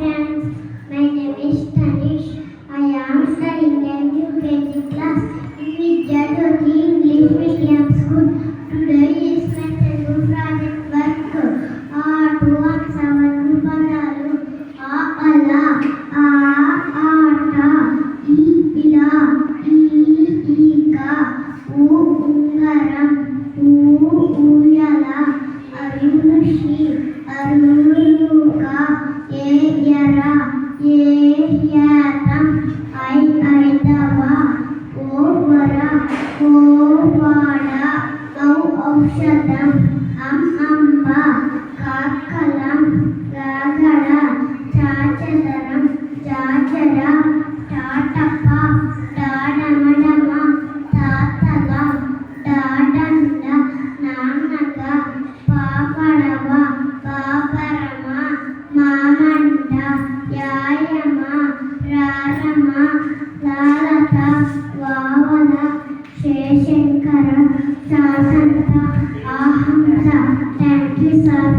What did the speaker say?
friends. My name is Tanish. I am studying in UKG class in Vidyadhuri English Medium School. Today is my Telugu project work. ఆటు అక్షవకు పదాలు ఆ అలా ఆ ఆట ఈ ఇలా ఈ ఈక ఊ ఉంగరం ఊ ఊయల అరుణుషి అరుణుక ఏ ఎర ఏ యాతం ఐ ఐదవ ఓ వర ఓ వాడ ఔ ఔషధం అంబ కాకలం గగడ చాచదరం జాజర టాటప డాడమడమ తాతల డాడండ నాన్నగ పాపడవ పాపరమ మామండ యాయమ రారమ లాలత వావల శేషంకర శాసంత ఆహంస థ్యాంక్ యూ సార్.